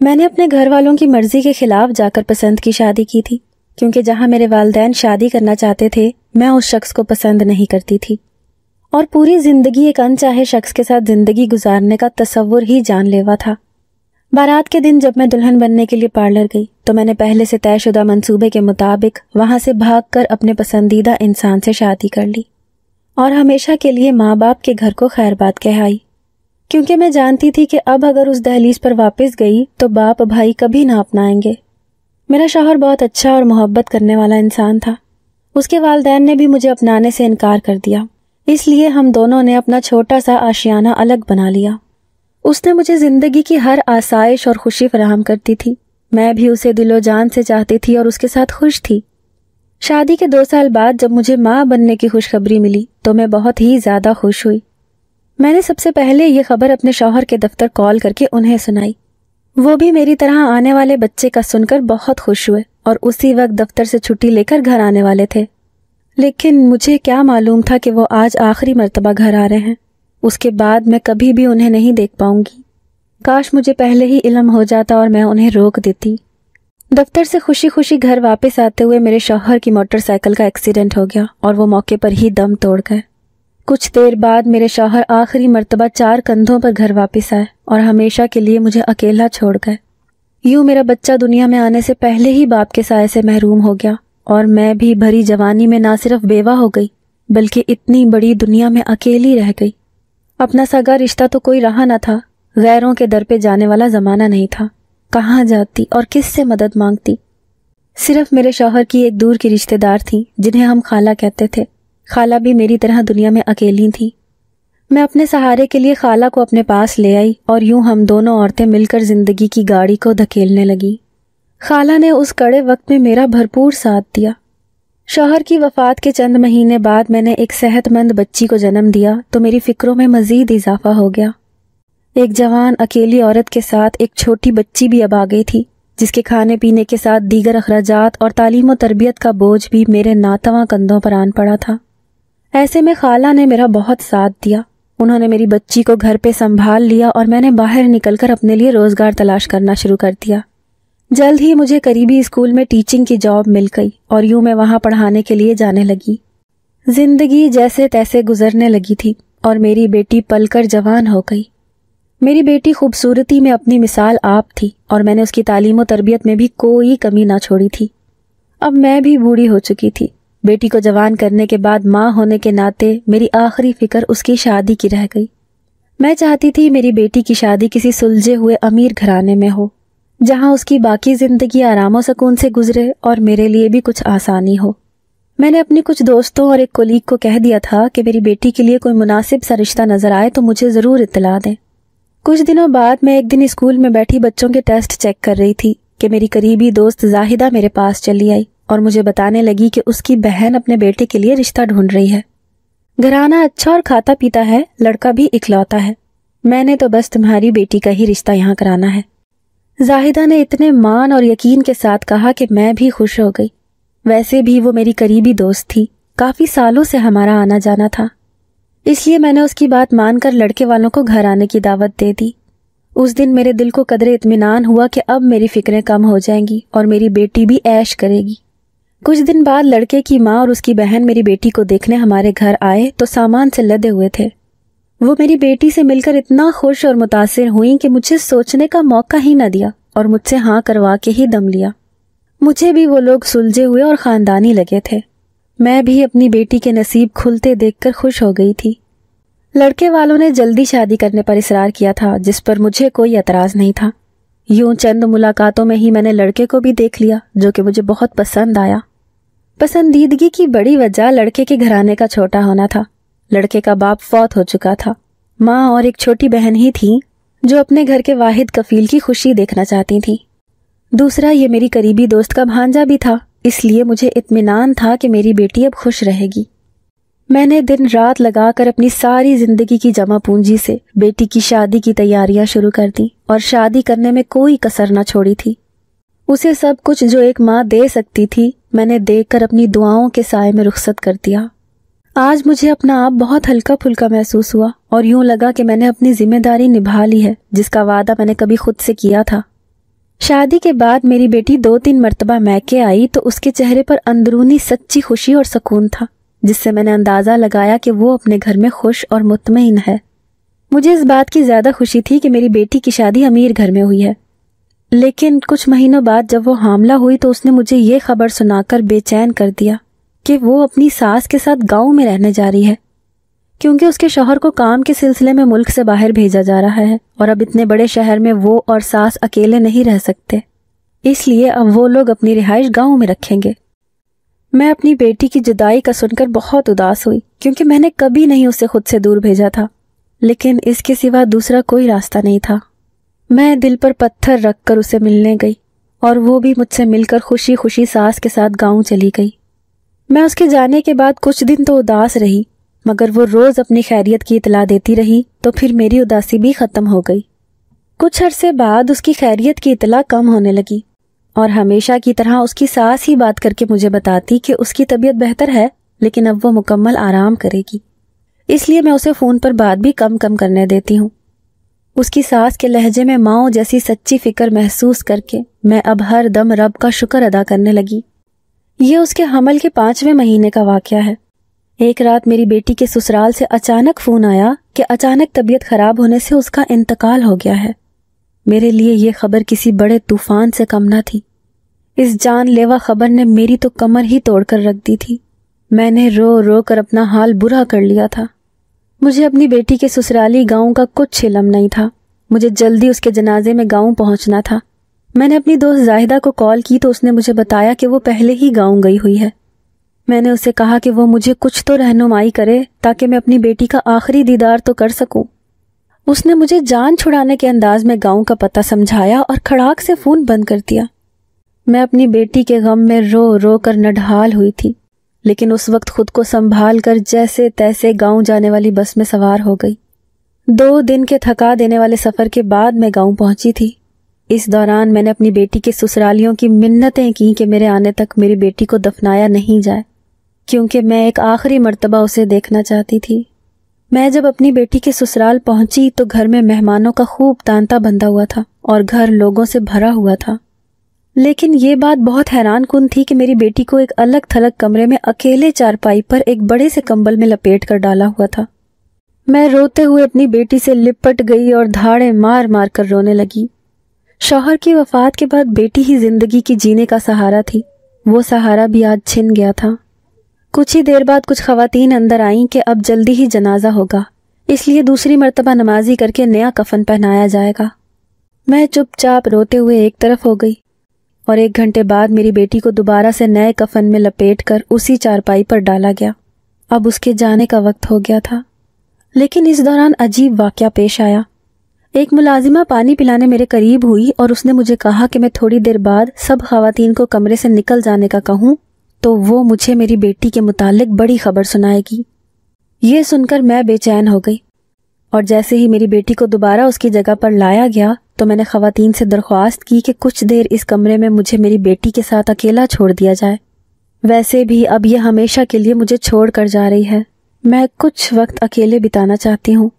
میں نے اپنے گھر والوں کی مرضی کے خلاف جا کر پسند کی شادی کی تھی، کیونکہ جہاں میرے والدین شادی کرنا چاہتے تھے میں اس شخص کو پسند نہیں کرتی تھی، اور پوری زندگی ایک انچاہے شخص کے ساتھ زندگی گزارنے کا تصور ہی جان لیوا تھا۔ بارات کے دن جب میں دلہن بننے کے لیے پارلر گئی تو میں نے پہلے سے طے شدہ منصوبے کے مطابق وہاں سے بھاگ کر اپنے پسندیدہ انسان سے شادی کر لی اور ہمیشہ کے لیے ماں باپ کے گھر کو خیر بات کہہ آئی، کیونکہ میں جانتی تھی کہ اب اگر اس دہلیز پر واپس گئی تو باپ بھائی کبھی نہ اپنائیں گے۔ میرا شوہر بہت اچھا اور محبت کرنے والا انسان تھا۔ اس کے والدین نے بھی مجھے اپنانے سے انکار کر دیا، اس لیے ہم دونوں نے اپنا چھوٹا سا آشیانہ الگ بنا لیا۔ اس نے مجھے زندگی کی ہر آسائش اور خوشی فراہم کرتی تھی، میں بھی اسے دل و جان سے چاہتی تھی اور اس کے ساتھ خوش تھی۔ شادی کے 2 سال بعد جب مجھے ماں بننے کی خوشخبری ملی تو میں بہت ہی زیادہ خوش ہوئی۔ میں نے سب سے پہلے یہ خبر اپنے شوہر کے دفتر کال کر کے انہیں سنائی۔ وہ بھی میری طرح آنے والے بچے کا سن کر بہت خوش ہوئے اور اسی وقت دفتر سے چھٹی لے کر گھر آنے والے تھے، لیکن مجھے کیا معلوم تھا کہ وہ آج آخری مرتبہ گھر آ رہے ہیں۔ اس کے بعد میں کبھی بھی انہیں نہیں دیکھ پاؤں گی۔ کاش مجھے پہلے ہی علم ہو جاتا اور میں انہیں روک دیتی۔ دفتر سے خوشی خوشی گھر واپس آتے ہوئے میرے شوہر کی موٹر سائیکل کا ایکسیڈنٹ ہو گیا اور وہ موقع پر ہی دم توڑ گئے۔ کچھ دیر بعد میرے شوہر آخری مرتبہ 4 کندھوں پر گھر واپس آئے اور ہمیشہ کے لیے مجھے اکیلا چھوڑ گئے۔ یوں میرا بچہ دنیا میں آنے سے پہلے ہی باپ کے سائے سے محروم ہو گیا اور میں بھی بھری جوانی میں نہ صرف بیوہ ہو گئی بلکہ اتنی بڑی دنیا میں اکیلی رہ گئی۔ اپنا سگا رشتہ تو کوئی رہا نہ تھا، غیروں کے در پہ جانے والا زمانہ نہیں تھا۔ کہاں جاتی اور کس سے مدد مانگتی؟ صرف میرے شوہر کی ایک دور کی رشتہ دار تھیں جنہیں ہم خالہ کہتے تھے۔ خالہ بھی میری طرح دنیا میں اکیلی تھی۔ میں اپنے سہارے کے لیے خالہ کو اپنے پاس لے آئی اور یوں ہم دونوں عورتیں مل کر زندگی کی گاڑی کو دھکیلنے لگی۔ خالہ نے اس کڑے وقت میں میرا بھرپور ساتھ دیا۔ شوہر کی وفات کے چند مہینے بعد میں نے ایک صحت مند بچی کو جنم دیا تو میری فکروں میں مزید اضافہ ہو گیا۔ ایک جوان اکیلی عورت کے ساتھ ایک چھوٹی بچی بھی اب آ گئی تھی، جس کے کھانے پینے کے ساتھ دیگر اخراجات اور تعلیم و تربیت کا بوجھ بھی میرے ناتواں کندھوں پر آن پڑا تھا۔ ایسے میں خالہ نے میرا بہت ساتھ دیا۔ انہوں نے میری بچی کو گھر پہ سنبھال لیا اور میں نے باہر نکل کر اپنے لیے روزگار تلاش کرنا شروع کر دیا۔ جلد ہی مجھے قریبی اسکول میں ٹیچنگ کی جاب مل گئی اور یوں میں وہاں پڑھانے کے لیے جانے لگی۔ زندگی جیسے تیسے گزرنے لگی تھی اور میری بیٹی پل کر جوان ہو گئی۔ میری بیٹی خوبصورتی میں اپنی مثال آپ تھی اور میں نے اس کی تعلیم و تربیت میں بھی کوئی کمی نہ چھوڑی تھی۔ اب میں بھی بوڑھی ہو چکی تھی۔ بیٹی کو جوان کرنے کے بعد ماں ہونے کے ناطے میری آخری فکر اس کی شادی کی رہ گئی۔ میں چاہتی تھی میری بیٹی کی شادی کسی سلجھے ہوئے امیر گھرانے میں ہو، جہاں اس کی باقی زندگی آرام و سکون سے گزرے اور میرے لیے بھی کچھ آسانی ہو۔ میں نے اپنی کچھ دوستوں اور ایک کولیگ کو کہہ دیا تھا کہ میری بیٹی کے لیے کوئی مناسب سا رشتہ نظر آئے تو مجھے ضرور اطلاع دیں۔ کچھ دنوں بعد میں ایک دن اسکول میں بیٹھی بچوں کے ٹیسٹ چیک کر رہی تھی کہ میری قریبی دوست زاہدہ میرے پاس چلی آئی اور مجھے بتانے لگی کہ اس کی بہن اپنے بیٹے کے لیے رشتہ ڈھونڈ رہی ہے۔ گھرانہ اچھا اور کھاتا پیتا ہے، لڑکا بھی اکلوتا ہے، میں نے تو بس تمہاری بیٹی کا ہی رشتہ یہاں کرانا ہے۔ زاہدہ نے اتنے مان اور یقین کے ساتھ کہا کہ میں بھی خوش ہو گئی۔ ویسے بھی وہ میری قریبی دوست تھی، کافی سالوں سے ہمارا آنا جانا تھا، اس لیے میں نے اس کی بات مان کر لڑکے والوں کو گھر آنے کی دعوت دے دی۔ اس دن میرے دل کو قدرے اطمینان ہوا کہ اب میری فکریں کم ہو جائیں گی اور میری بیٹی بھی عیش کرے گی۔ کچھ دن بعد لڑکے کی ماں اور اس کی بہن میری بیٹی کو دیکھنے ہمارے گھر آئے تو سامان سے لدے ہوئے تھے۔ وہ میری بیٹی سے مل کر اتنا خوش اور متاثر ہوئیں کہ مجھے سوچنے کا موقع ہی نہ دیا اور مجھ سے ہاں کروا کے ہی دم لیا۔ مجھے بھی وہ لوگ سلجھے ہوئے اور خاندانی لگے تھے۔ میں بھی اپنی بیٹی کے نصیب کھلتے دیکھ کر خوش ہو گئی تھی۔ لڑکے والوں نے جلدی شادی کرنے پر اصرار کیا تھا، جس پر مجھے کوئی اعتراض نہیں تھا۔ یوں چند ملاقاتوں میں ہی میں نے لڑکے کو بھی دیکھ لیا جو کہ مجھے بہت پسند آیا۔ پسندیدگی کی بڑی وجہ لڑکے کے گھرانے کا چھوٹا ہونا تھا۔ لڑکے کا باپ فوت ہو چکا تھا، ماں اور ایک چھوٹی بہن ہی تھیں جو اپنے گھر کے واحد کفیل کی خوشی دیکھنا چاہتی تھیں۔ دوسرا، یہ میری قریبی دوست کا بھانجا بھی تھا، اس لیے مجھے اطمینان تھا کہ میری بیٹی اب خوش رہے گی۔ میں نے دن رات لگا کر اپنی ساری زندگی کی جمع پونجی سے بیٹی کی شادی کی تیاریاں شروع کر دیں اور شادی کرنے میں کوئی کسر نہ چھوڑی تھی۔ اسے سب کچھ جو ایک ماں دے سکتی تھی میں نے دے کر اپنی دعاؤں کے سائے میں رخصت کر دیا۔ آج مجھے اپنا آپ بہت ہلکا پھلکا محسوس ہوا اور یوں لگا کہ میں نے اپنی ذمہ داری نبھا لی ہے جس کا وعدہ میں نے کبھی خود سے کیا تھا۔ شادی کے بعد میری بیٹی 2-3 مرتبہ میکے آئی تو اس کے چہرے پر اندرونی سچی خوشی اور سکون تھا، جس سے میں نے اندازہ لگایا کہ وہ اپنے گھر میں خوش اور مطمئن ہے۔ مجھے اس بات کی زیادہ خوشی تھی کہ میری بیٹی کی شادی امیر گھر میں ہوئی ہے، لیکن کچھ مہینوں بعد جب وہ حاملہ ہوئی تو اس نے مجھے یہ خبر سنا کر بے چین کر دیا کہ وہ اپنی ساس کے ساتھ گاؤں میں رہنے جا رہی ہے، کیونکہ اس کے شوہر کو کام کے سلسلے میں ملک سے باہر بھیجا جا رہا ہے اور اب اتنے بڑے شہر میں وہ اور ساس اکیلے نہیں رہ سکتے، اس لیے اب وہ لوگ اپنی رہائش گاؤں میں رکھیں گے۔ میں اپنی بیٹی کی جدائی کا سن کر بہت اداس ہوئی، کیونکہ میں نے کبھی نہیں اسے خود سے دور بھیجا تھا، لیکن اس کے سوا دوسرا کوئی راستہ نہیں تھا۔ میں دل پر پتھر رکھ کر اسے ملنے گئی اور وہ بھی مجھ سے مل کر خوشی خوشی ساس کے ساتھ گاؤں چلی گئی۔ میں اس کے جانے کے بعد کچھ دن تو اداس رہی، مگر وہ روز اپنی خیریت کی اطلاع دیتی رہی تو پھر میری اداسی بھی ختم ہو گئی۔ کچھ عرصے بعد اس کی خیریت کی اطلاع کم ہونے لگی اور ہمیشہ کی طرح اس کی ساس ہی بات کر کے مجھے بتاتی کہ اس کی طبیعت بہتر ہے، لیکن اب وہ مکمل آرام کرے گی، اس لیے میں اسے فون پر بات بھی کم کرنے دیتی ہوں۔ اس کی ساس کے لہجے میں ماؤں جیسی سچی فکر محسوس کر کے میں اب ہر دم رب کا شکر ادا کرنے لگی۔ یہ اس کے حمل کے 5ویں مہینے کا واقعہ ہے۔ ایک رات میری بیٹی کے سسرال سے اچانک فون آیا کہ اچانک طبیعت خراب ہونے سے اس کا انتقال ہو گیا ہے۔ میرے لیے یہ خبر کسی بڑے طوفان سے کم نہ تھی۔ اس جان لیوا خبر نے میری تو کمر ہی توڑ کر رکھ دی تھی۔ میں نے رو رو کر اپنا حال برا کر لیا تھا۔ مجھے اپنی بیٹی کے سسرالی گاؤں کا کچھ علم نہیں تھا۔ مجھے جلدی اس کے جنازے میں گاؤں پہنچنا تھا۔ میں نے اپنی دوست زاہدہ کو کال کی تو اس نے مجھے بتایا کہ وہ پہلے ہی گاؤں گئی ہوئی ہے۔ میں نے اسے کہا کہ وہ مجھے کچھ تو رہنمائی کرے تاکہ میں اپنی بیٹی کا آخری دیدار تو کر سکوں۔ اس نے مجھے جان چھڑانے کے انداز میں گاؤں کا پتہ سمجھایا اور کھڑاک سے فون بند کر دیا۔ میں اپنی بیٹی کے غم میں رو رو کر نڈھال ہوئی تھی، لیکن اس وقت خود کو سنبھال کر جیسے تیسے گاؤں جانے والی بس میں سوار ہو گئی۔ 2 دن کے تھکا دینے والے سفر کے بعد میں گاؤں پہنچی تھی۔ اس دوران میں نے اپنی بیٹی کے سسرالیوں کی منتیں کی کہ میرے آنے تک میری بیٹی کو دفنایا نہیں جائے، کیونکہ میں ایک آخری مرتبہ اسے دیکھنا چاہتی تھی۔ میں جب اپنی بیٹی کے سسرال پہنچی تو گھر میں مہمانوں کا خوب تانتا بندھا ہوا تھا اور گھر لوگوں سے بھرا ہوا تھا، لیکن یہ بات بہت حیران کن تھی کہ میری بیٹی کو ایک الگ تھلگ کمرے میں اکیلے چارپائی پر ایک بڑے سے کمبل میں لپیٹ کر ڈالا ہوا تھا۔ میں روتے ہوئے اپنی بیٹی سے لپٹ گئی اور دھاڑے مار مار کر رونے لگی۔ شوہر کی وفات کے بعد بیٹی ہی زندگی کی جینے کا سہارا تھی، وہ سہارا بھی آج چھن گیا تھا۔ کچھ ہی دیر بعد کچھ خواتین اندر آئیں کہ اب جلدی ہی جنازہ ہوگا، اس لیے دوسری مرتبہ نمازی کر کے نیا کفن پہنایا جائے گا۔ میں چپ چاپ روتے ہوئے ایک طرف ہو گئی اور 1 گھنٹے بعد میری بیٹی کو دوبارہ سے نئے کفن میں لپیٹ کر اسی چارپائی پر ڈالا گیا۔ اب اس کے جانے کا وقت ہو گیا تھا، لیکن اس دوران عجیب واقعہ پیش آیا۔ ایک ملازمہ پانی پلانے میرے قریب ہوئی اور اس نے مجھے کہا کہ میں تھوڑی دیر بعد سب خواتین کو کمرے سے نکل جانے کا کہوں تو وہ مجھے میری بیٹی کے متعلق بڑی خبر سنائے گی۔ یہ سن کر میں بے چین ہو گئی اور جیسے ہی میری بیٹی کو دوبارہ اس کی جگہ پر لایا گیا تو میں نے خواتین سے درخواست کی کہ کچھ دیر اس کمرے میں مجھے میری بیٹی کے ساتھ اکیلا چھوڑ دیا جائے۔ ویسے بھی اب یہ ہمیشہ کے لیے مجھے چھوڑ کر جا رہی ہے، میں کچھ وقت اکیلے بتانا چاہتی ہوں۔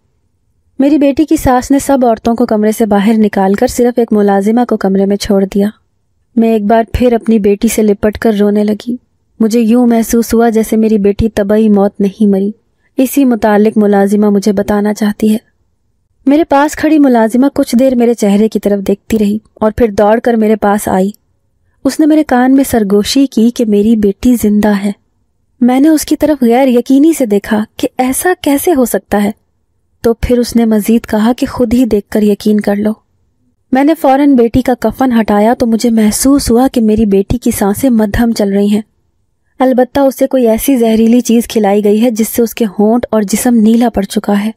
میری بیٹی کی ساس نے سب عورتوں کو کمرے سے باہر نکال کر صرف ایک ملازمہ کو کمرے میں چھوڑ دیا۔ میں ایک بار پھر اپنی بیٹی سے لپٹ کر رونے لگی۔ مجھے یوں محسوس ہوا جیسے میری بیٹی طبعی موت نہیں مری۔ اسی متعلق ملازمہ مجھے بتانا چاہتی ہے۔ میرے پاس کھڑی ملازمہ کچھ دیر میرے چہرے کی طرف دیکھتی رہی اور پھر دوڑ کر میرے پاس آئی۔ اس نے میرے کان میں سرگوشی کی کہ میری بیٹی زندہ ہے۔ میں نے اس کی طرف غیر یقینی سے دیکھا کہ ایسا کیسے ہو سکتا ہے، تو پھر اس نے مزید کہا کہ خود ہی دیکھ کر یقین کر لو۔ میں نے فوراً بیٹی کا کفن ہٹایا تو مجھے محسوس ہوا کہ میری بیٹی کی سانسیں مدھم چل رہی ہیں، البتہ اسے کوئی ایسی زہریلی چیز کھلائی گئی ہے جس سے اس کے ہونٹ اور جسم نیلا پڑ چکا ہے۔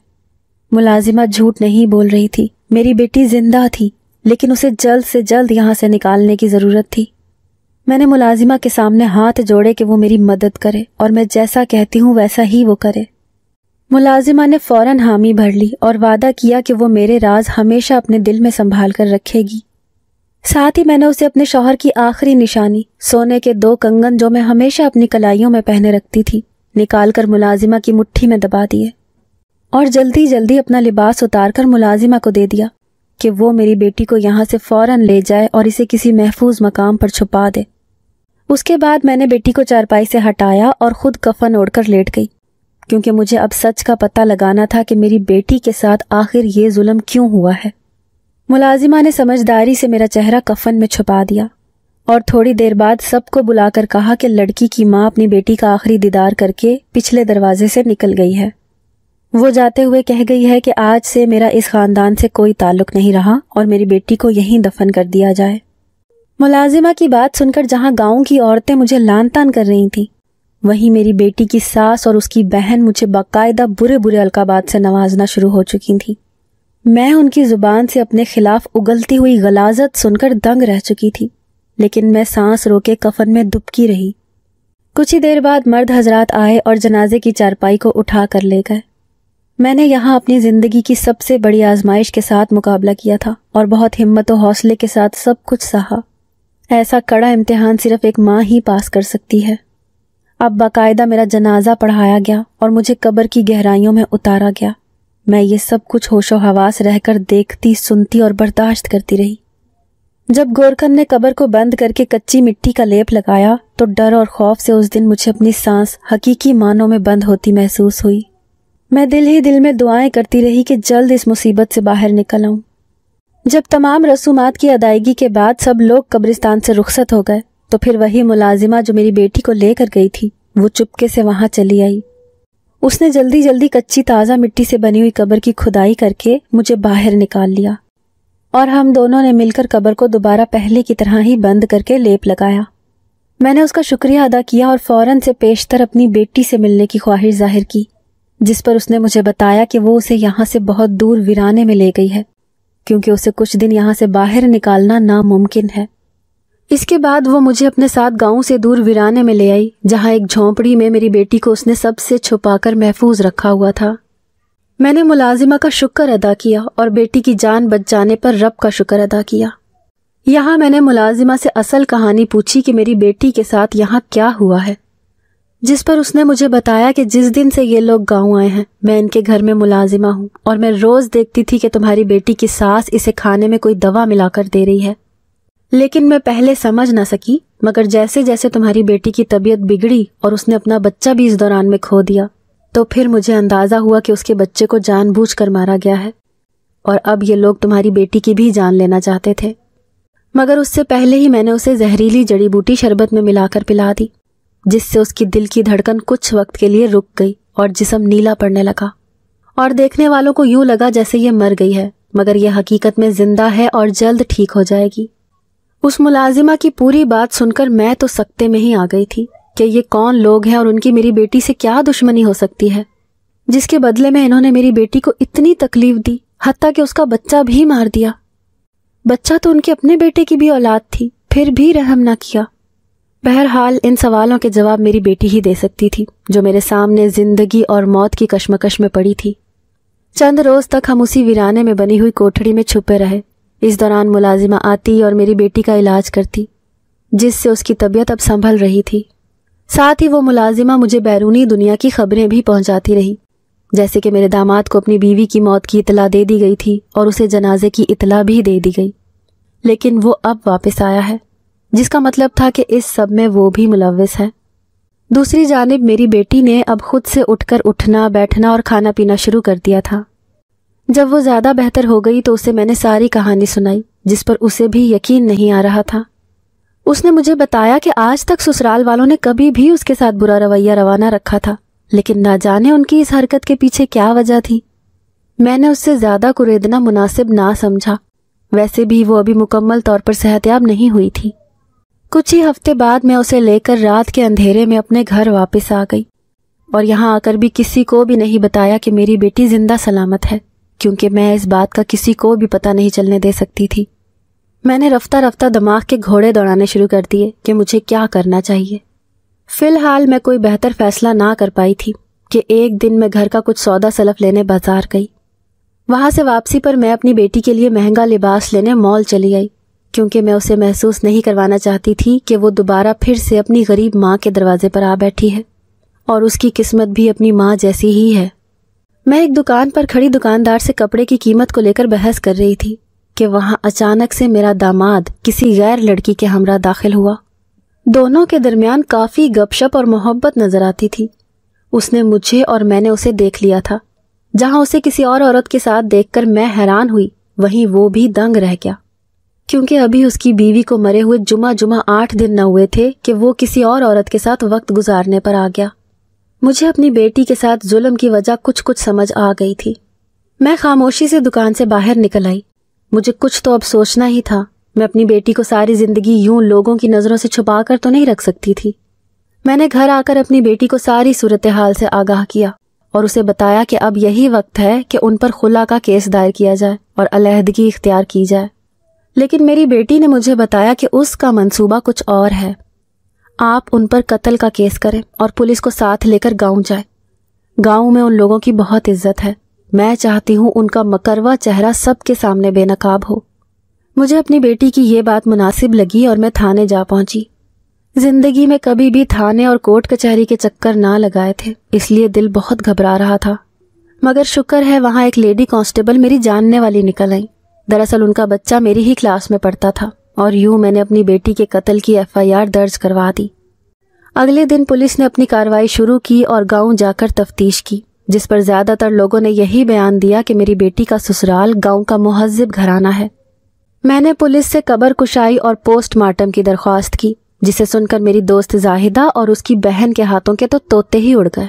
ملازمہ جھوٹ نہیں بول رہی تھی، میری بیٹی زندہ تھی، لیکن اسے جلد سے جلد یہاں سے نکالنے کی ضرورت تھی۔ میں نے ملازمہ کے سامنے ہاتھ جوڑے کہ وہ میری مدد کرے اور میں جیسا کہتی ہوں ویسا ہی وہ کرے۔ ملازمہ نے فوراً حامی بھر لی اور وعدہ کیا کہ وہ میرے راز ہمیشہ اپنے دل میں سنبھال کر رکھے گی۔ ساتھ ہی میں نے اسے اپنے شوہر کی آخری نشانی، سونے کے 2 کنگن جو میں ہمیشہ اپنی کلائیوں میں پہنے رکھتی تھی، نکال کر ملازمہ کی مٹھی میں دبا دیے اور جلدی جلدی اپنا لباس اتار کر ملازمہ کو دے دیا۔ کہ وہ میری بیٹی کو یہاں سے فوراً لے جائے اور اسے کسی محفوظ مقام پر چھپا دے۔ اس کے بعد میں نے بیٹی کو چارپائی سے ہٹایا اور خود کفن اوڑھ کر لیٹ گئی، کیونکہ مجھے اب سچ کا پتہ لگانا تھا کہ میری بیٹی کے ساتھ آخر یہ ظلم کیوں ہوا ہے۔ ملازمہ نے سمجھداری سے میرا چہرہ کفن میں چھپا دیا اور تھوڑی دیر بعد سب کو بلا کر کہا کہ لڑکی کی ماں اپنی بیٹی کا آخری دیدار کر کے پچھلے دروازے سے نکل گئی ہے۔ وہ جاتے ہوئے کہہ گئی ہے کہ آج سے میرا اس خاندان سے کوئی تعلق نہیں رہا اور میری بیٹی کو یہیں دفن کر دیا جائے۔ ملازمہ کی بات سن کر جہاں گاؤں کی عورتیں مجھے لان تان کر رہی تھیں، وہیں میری بیٹی کی ساس اور اس کی بہن مجھے باقاعدہ برے برے القابات سے نوازنا شروع ہو چکی تھیں۔ میں ان کی زبان سے اپنے خلاف اگلتی ہوئی غلاظت سن کر دنگ رہ چکی تھی، لیکن میں سانس روکے کفن میں دبکی رہی۔ کچھ ہی دیر بعد مرد حضرات آئے اور جنازے کی چارپائی کو اٹھا کر لے گئے۔ میں نے یہاں اپنی زندگی کی سب سے بڑی آزمائش کے ساتھ مقابلہ کیا تھا اور بہت ہمت و حوصلے کے ساتھ سب کچھ سہا۔ ایسا کڑا امتحان صرف ایک ماں ہی پاس کر سکتی ہے۔ اب باقاعدہ میرا جنازہ پڑھایا گیا اور مجھے قبر کی گہرائیوں میں اتارا گیا۔ میں یہ سب کچھ ہوش و حواس رہ کر دیکھتی، سنتی اور برداشت کرتی رہی۔ جب گورکھن نے قبر کو بند کر کے کچی مٹی کا لیپ لگایا تو ڈر اور خوف سے اس دن مجھے اپنی سانس حقیقی معنوں میں بند ہوتی محسوس ہوئی۔ میں دل ہی دل میں دعائیں کرتی رہی کہ جلد اس مصیبت سے باہر نکل آؤں۔ جب تمام رسومات کی ادائیگی کے بعد سب لوگ قبرستان سے رخصت ہو گئے تو پھر وہی ملازمہ جو میری بیٹی کو لے کر گئی تھی وہ چپکے سے وہاں چلی آئی۔ اس نے جلدی جلدی کچی تازہ مٹی سے بنی ہوئی قبر کی کھدائی کر کے مجھے باہر نکال لیا اور ہم دونوں نے مل کر قبر کو دوبارہ پہلے کی طرح ہی بند کر کے لیپ لگایا۔ میں نے اس کا شکریہ ادا کیا اور فوراً سے پیشتر اپنی بیٹی سے ملنے کی خواہش ظاہر کی، جس پر اس نے مجھے بتایا کہ وہ اسے یہاں سے بہت دور ویرانے میں لے گئی ہے، کیونکہ اسے کچھ دن یہاں سے باہر نکالنا ناممکن ہے۔ اس کے بعد وہ مجھے اپنے ساتھ گاؤں سے دور ویرانے میں لے آئی، جہاں ایک جھونپڑی میں میری بیٹی کو اس نے سب سے چھپا کر محفوظ رکھا ہوا تھا۔ میں نے ملازمہ کا شکر ادا کیا اور بیٹی کی جان بچ جانے پر رب کا شکر ادا کیا۔ یہاں میں نے ملازمہ سے اصل کہانی پوچھی کہ میری بیٹی کے ساتھ یہاں کیا ہوا ہے، جس پر اس نے مجھے بتایا کہ جس دن سے یہ لوگ گاؤں آئے ہیں میں ان کے گھر میں ملازمہ ہوں اور میں روز دیکھتی تھی کہ تمہاری بیٹی کی ساس اسے کھانے میں کوئی دوا ملا کر دے رہی ہے، لیکن میں پہلے سمجھ نہ سکی، مگر جیسے جیسے تمہاری بیٹی کی طبیعت بگڑی اور اس نے اپنا بچہ بھی اس دوران میں کھو دیا تو پھر مجھے اندازہ ہوا کہ اس کے بچے کو جان بوجھ کر مارا گیا ہے اور اب یہ لوگ تمہاری بیٹی کی بھی جان لینا چاہتے تھے، مگر اس سے پہلے ہی میں نے اسے زہریلی جڑی بوٹی شربت میں ملا کر پلا دی، جس سے اس کی دل کی دھڑکن کچھ وقت کے لیے رک گئی اور جسم نیلا پڑنے لگا اور دیکھنے والوں کو یوں لگا جیسے یہ مر گئی ہے، مگر یہ حقیقت میں زندہ ہے اور جلد ٹھیک ہو جائے گی۔ اس ملازمہ کی پوری بات سن کر میں تو سکتے میں ہی آ گئی تھی کہ یہ کون لوگ ہیں اور ان کی میری بیٹی سے کیا دشمنی ہو سکتی ہے، جس کے بدلے میں انہوں نے میری بیٹی کو اتنی تکلیف دی، حتیٰ کہ اس کا بچہ بھی مار دیا۔ بچہ تو ان کے اپنے بیٹے کی بھی اولاد تھی، پھر بھی رحم نہ کیا۔ بہرحال ان سوالوں کے جواب میری بیٹی ہی دے سکتی تھی، جو میرے سامنے زندگی اور موت کی کشمکش میں پڑی تھی۔ چند روز تک ہم اسی ویرانے میں بنی ہوئی کوٹھڑی میں چھپے رہے۔ اس دوران ملازمہ آتی اور میری بیٹی کا علاج کرتی، جس سے اس کی طبیعت اب سنبھل رہی تھی۔ ساتھ ہی وہ ملازمہ مجھے بیرونی دنیا کی خبریں بھی پہنچاتی رہی، جیسے کہ میرے داماد کو اپنی بیوی کی موت کی اطلاع دے دی گئی تھی اور اسے جنازے کی اطلاع بھی دے دی گئی، لیکن وہ اب واپس آیا ہے، جس کا مطلب تھا کہ اس سب میں وہ بھی ملوث ہے۔ دوسری جانب میری بیٹی نے اب خود سے اٹھ کر اٹھنا، بیٹھنا اور کھانا پینا شروع کر دیا تھا۔ جب وہ زیادہ بہتر ہو گئی تو اسے میں نے ساری کہانی سنائی، جس پر اسے بھی یقین نہیں آ رہا تھا۔ اس نے مجھے بتایا کہ آج تک سسرال والوں نے کبھی بھی اس کے ساتھ برا رویہ روانہ رکھا تھا، لیکن نہ جانے ان کی اس حرکت کے پیچھے کیا وجہ تھی۔ میں نے اس سے زیادہ کریدنا مناسب نہ سمجھا، ویسے بھی وہ ابھی مکمل طور پر صحتیاب نہیں ہوئی تھی۔ کچھ ہی ہفتے بعد میں اسے لے کر رات کے اندھیرے میں اپنے گھر واپس آ گئی اور یہاں آ کر بھی کسی کو بھی نہیں بتایا کہ میری بیٹی زندہ سلامت ہے، کیونکہ میں اس بات کا کسی کو بھی پتہ نہیں چلنے دے سکتی تھی۔ میں نے رفتہ رفتہ دماغ کے گھوڑے دوڑانے شروع کر دیے کہ مجھے کیا کرنا چاہیے۔ فی الحال میں کوئی بہتر فیصلہ نہ کر پائی تھی کہ ایک دن میں گھر کا کچھ سودا سلف لینے بازار گئی۔ وہاں سے واپسی پر میں اپنی بیٹی کے لیے مہنگا لباس لینے مال چلی آئی، کیونکہ میں اسے محسوس نہیں کروانا چاہتی تھی کہ وہ دوبارہ پھر سے اپنی غریب ماں کے دروازے پر آ بیٹھی ہے اور اس کی قسمت بھی اپنی ماں جیسی ہی ہے۔ میں ایک دکان پر کھڑی دکاندار سے کپڑے کی قیمت کو لے کر بحث کر رہی تھی کہ وہاں اچانک سے میرا داماد کسی غیر لڑکی کے ہمراہ داخل ہوا۔ دونوں کے درمیان کافی گپ شپ اور محبت نظر آتی تھی۔ اس نے مجھے اور میں نے اسے دیکھ لیا تھا۔ جہاں اسے کسی اور عورت کے ساتھ دیکھ کر میں حیران ہوئی، وہیں وہ بھی دنگ رہ گیا، کیونکہ ابھی اس کی بیوی کو مرے ہوئے جمعہ 8 دن نہ ہوئے تھے کہ وہ کسی اور عورت کے ساتھ وقت گزارنے پر آ گیا۔ مجھے اپنی بیٹی کے ساتھ ظلم کی وجہ کچھ سمجھ آ گئی تھی۔ میں خاموشی سے دکان سے باہر نکل آئی۔ مجھے کچھ تو اب سوچنا ہی تھا۔ میں اپنی بیٹی کو ساری زندگی یوں لوگوں کی نظروں سے چھپا کر تو نہیں رکھ سکتی تھی۔ میں نے گھر آ کر اپنی بیٹی کو ساری صورتحال سے آگاہ کیا اور اسے بتایا کہ اب یہی وقت ہے کہ ان پر خلا کا کیس دائر کیا جائے اور علیحدگی اختیار کی جائے۔ لیکن میری بیٹی نے مجھے بتایا کہ اس کا منصوبہ کچھ اور ہے۔ آپ ان پر قتل کا کیس کریں اور پولیس کو ساتھ لے کر گاؤں جائیں۔ گاؤں میں ان لوگوں کی بہت عزت ہے۔ میں چاہتی ہوں ان کا مکروا چہرہ سب کے سامنے بے نقاب ہو۔ مجھے اپنی بیٹی کی یہ بات مناسب لگی اور میں تھانے جا پہنچی۔ زندگی میں کبھی بھی تھانے اور کورٹ کچہری کے چکر نہ لگائے تھے، اس لیے دل بہت گھبرا رہا تھا، مگر شکر ہے وہاں ایک لیڈی کانسٹیبل میری جاننے والی نکل آئی۔ دراصل ان کا بچہ میری ہی کلاس میں پڑھتا تھا اور یوں میں نے اپنی بیٹی کے قتل کی FIR درج کروا دی۔ اگلے دن پولیس نے اپنی کارروائی شروع کی اور گاؤں جا کر تفتیش کی، جس پر زیادہ تر لوگوں نے یہی بیان دیا کہ میری بیٹی کا سسرال گاؤں کا مہذب گھرانہ ہے۔ میں نے پولیس سے قبر کشائی اور پوسٹ مارٹم کی درخواست کی، جسے سن کر میری دوست زاہدہ اور اس کی بہن کے ہاتھوں کے تو طوطے ہی اڑ گئے،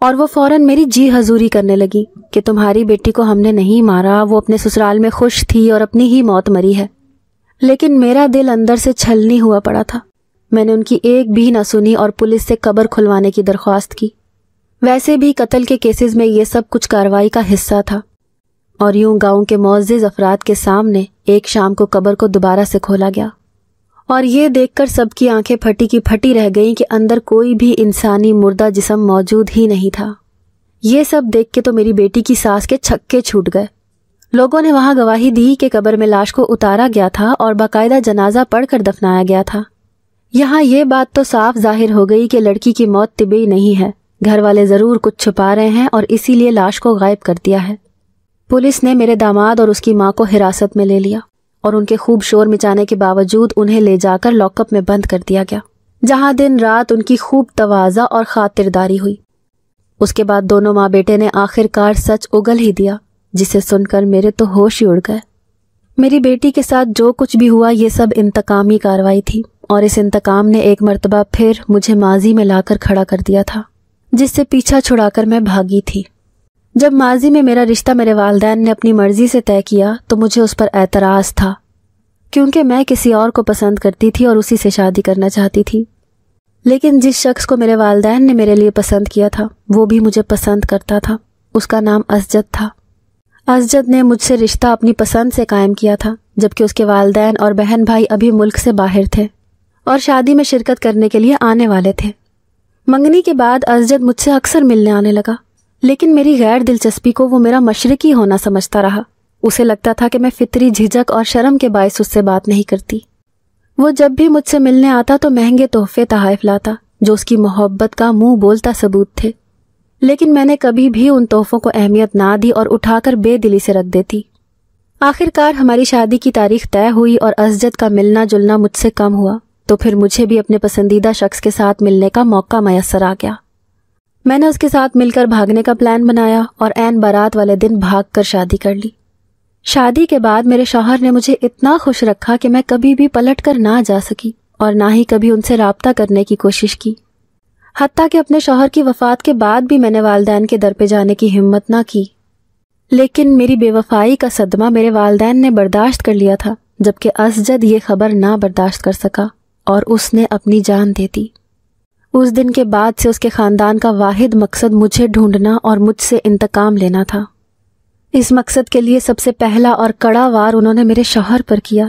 اور وہ فوراً میری جی حضوری کرنے لگی کہ تمہاری بیٹی کو ہم نے نہیں مارا، وہ اپنے سسرال میں خوش تھی اور اپنی ہی موت مری ہے۔ لیکن میرا دل اندر سے چھلنی ہوا پڑا تھا۔ میں نے ان کی ایک بھی نہ سنی اور پولیس سے قبر کھلوانے کی درخواست کی۔ ویسے بھی قتل کے کیسز میں یہ سب کچھ کارروائی کا حصہ تھا، اور یوں گاؤں کے معزز افراد کے سامنے ایک شام کو قبر کو دوبارہ سے کھولا گیا، اور یہ دیکھ کر سب کی آنکھیں پھٹی کی پھٹی رہ گئیں کہ اندر کوئی بھی انسانی مردہ جسم موجود ہی نہیں تھا۔ یہ سب دیکھ کے تو میری بیٹی کی سانس کے چھکے چھوٹ گئے۔ لوگوں نے وہاں گواہی دی کہ قبر میں لاش کو اتارا گیا تھا اور باقاعدہ جنازہ پڑھ کر دفنایا گیا تھا۔ یہاں یہ بات تو صاف ظاہر ہو گئی کہ لڑکی کی موت طبعی نہیں ہے، گھر والے ضرور کچھ چھپا رہے ہیں اور اسی لیے لاش کو غائب کر دیا ہے۔ پولیس نے میرے داماد اور اس کی ماں کو حراست میں لے لیا اور ان کے خوب شور مچانے کے باوجود انہیں لے جا کر لاک اپ میں بند کر دیا گیا، جہاں دن رات ان کی خوب تواضع اور خاطرداری ہوئی۔ اس کے بعد دونوں ماں بیٹے نے آخر کار سچ اگل ہی دیا، جسے سن کر میرے تو ہوش ہی اڑ گئے۔ میری بیٹی کے ساتھ جو کچھ بھی ہوا یہ سب انتقامی کارروائی تھی، اور اس انتقام نے ایک مرتبہ پھر مجھے ماضی میں لا کر کھڑا کر دیا تھا، جس سے پیچھا چھڑا کر میں بھاگی تھی۔ جب ماضی میں میرا رشتہ میرے والدین نے اپنی مرضی سے طے کیا تو مجھے اس پر اعتراض تھا، کیونکہ میں کسی اور کو پسند کرتی تھی اور اسی سے شادی کرنا چاہتی تھی۔ لیکن جس شخص کو میرے والدین نے میرے لیے پسند کیا تھا وہ بھی مجھے پسند کرتا تھا۔ اس کا نام اسجد تھا۔ اسجد نے مجھ سے رشتہ اپنی پسند سے قائم کیا تھا، جبکہ اس کے والدین اور بہن بھائی ابھی ملک سے باہر تھے اور شادی میں شرکت کرنے کے لیے آنے والے تھے۔ منگنی کے بعد اسجد مجھ سے اکثر ملنے آنے لگا، لیکن میری غیر دلچسپی کو وہ میرا مشرقی ہونا سمجھتا رہا۔ اسے لگتا تھا کہ میں فطری جھجک اور شرم کے باعث اس سے بات نہیں کرتی۔ وہ جب بھی مجھ سے ملنے آتا تو مہنگے تحفے تحائف لاتا، جو اس کی محبت کا منہ بولتا ثبوت تھے، لیکن میں نے کبھی بھی ان تحفوں کو اہمیت نہ دی اور اٹھا کر بے دلی سے رکھ دیتی۔ آخر کار ہماری شادی کی تاریخ طے ہوئی اور اسجد کا ملنا جلنا مجھ سے کم ہوا، تو پھر مجھے بھی اپنے پسندیدہ شخص کے ساتھ ملنے کا موقع میسر آ گیا۔ میں نے اس کے ساتھ مل کر بھاگنے کا پلان بنایا اور عین بارات والے دن بھاگ کر شادی کر لی۔ شادی کے بعد میرے شوہر نے مجھے اتنا خوش رکھا کہ میں کبھی بھی پلٹ کر نہ جا سکی اور نہ ہی کبھی ان سے رابطہ کرنے کی کوشش کی۔ حتیٰ کہ اپنے شوہر کی وفات کے بعد بھی میں نے والدین کے در پہ جانے کی ہمت نہ کی۔ لیکن میری بے وفائی کا صدمہ میرے والدین نے برداشت کر لیا تھا، جبکہ اسجد یہ خبر نہ برداشت کر سکا اور اس نے اپنی جان دے دی۔ اس دن کے بعد سے اس کے خاندان کا واحد مقصد مجھے ڈھونڈنا اور مجھ سے انتقام لینا تھا۔ اس مقصد کے لیے سب سے پہلا اور کڑا وار انہوں نے میرے شوہر پر کیا،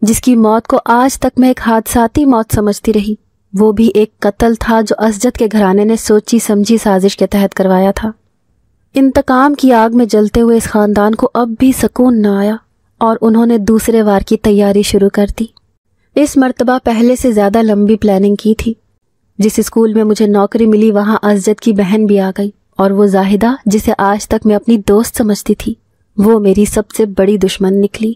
جس کی موت کو آج تک میں ایک حادثاتی موت سمجھتی رہی۔ وہ بھی ایک قتل تھا جو اسجد کے گھرانے نے سوچی سمجھی سازش کے تحت کروایا تھا۔ انتقام کی آگ میں جلتے ہوئے اس خاندان کو اب بھی سکون نہ آیا اور انہوں نے دوسرے وار کی تیاری شروع کر دی۔ اس مرتبہ پہلے سے زیادہ لمبی پلاننگ کی تھی۔ جس اسکول میں مجھے نوکری ملی وہاں اسجد کی بہن بھی آ گئی، اور وہ زاہدہ جسے آج تک میں اپنی دوست سمجھتی تھی وہ میری سب سے بڑی دشمن نکلی۔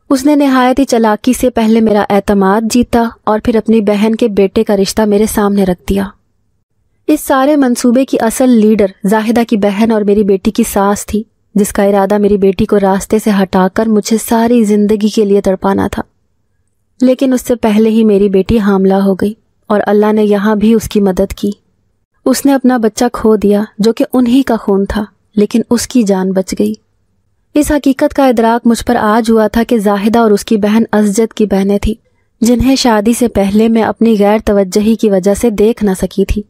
اس نے نہایت ہی چالاکی سے پہلے میرا اعتماد جیتا اور پھر اپنی بہن کے بیٹے کا رشتہ میرے سامنے رکھ دیا۔ اس سارے منصوبے کی اصل لیڈر زاہدہ کی بہن اور میری بیٹی کی ساس تھی، جس کا ارادہ میری بیٹی کو راستے سے ہٹا کر مجھے ساری زندگی کے لیے تڑپانا تھا۔ لیکن اس سے پہلے ہی میری بیٹی حاملہ ہو گئی اور اللہ نے یہاں بھی اس کی مدد کی۔ اس نے اپنا بچہ کھو دیا جو کہ انہی کا خون تھا، لیکن اس کی جان بچ گئی۔ اس حقیقت کا ادراک مجھ پر آج ہوا تھا کہ زاہدہ اور اس کی بہن ازجد کی بہنیں تھیں، جنہیں شادی سے پہلے میں اپنی غیر توجہی کی وجہ سے دیکھ نہ سکی تھی۔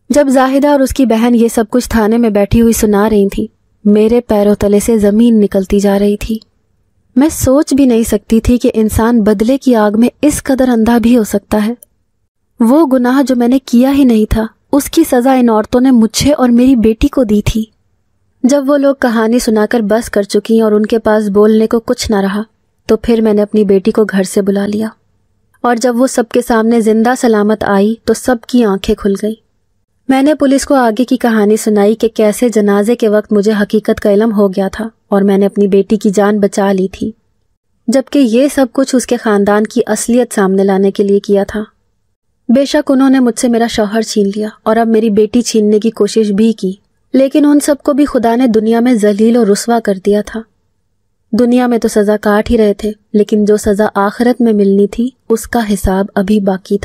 جب زاہدہ اور اس کی بہن یہ سب کچھ تھانے میں بیٹھی ہوئی سنا رہی تھی، میرے پیروں تلے سے زمین نکلتی جا رہی تھی۔ میں سوچ بھی نہیں سکتی تھی کہ انسان بدلے کی آگ میں اس قدر اندھا بھی ہو سکتا ہے۔ وہ گناہ جو میں نے کیا ہی نہیں تھا، اس کی سزا ان عورتوں نے مجھے اور میری بیٹی کو دی تھی۔ جب وہ لوگ کہانی سنا کر بس کر چکی اور ان کے پاس بولنے کو کچھ نہ رہا، تو پھر میں نے اپنی بیٹی کو گھر سے بلا لیا، اور جب وہ سب کے سامنے زندہ سلامت آئی تو سب کی آنکھیں کھل گئیں۔ میں نے پولیس کو آگے کی کہانی سنائی کہ کیسے جنازے کے وقت مجھے حقیقت کا علم ہو گیا تھا اور میں نے اپنی بیٹی کی جان بچا لی تھی، جبکہ یہ سب کچھ اس کے خاندان کی اصلیت سامنے لانے کے لیے کیا تھا۔ بے شک انہوں نے مجھ سے میرا شوہر چھین لیا اور اب میری بیٹی چھیننے کی کوشش بھی کی، لیکن ان سب کو بھی خدا نے دنیا میں ذلیل و رسوا کر دیا تھا۔ دنیا میں تو سزا کاٹ ہی رہے تھے، لیکن جو سزا آخرت میں ملنی تھی اس کا حساب ابھی باقی تھا۔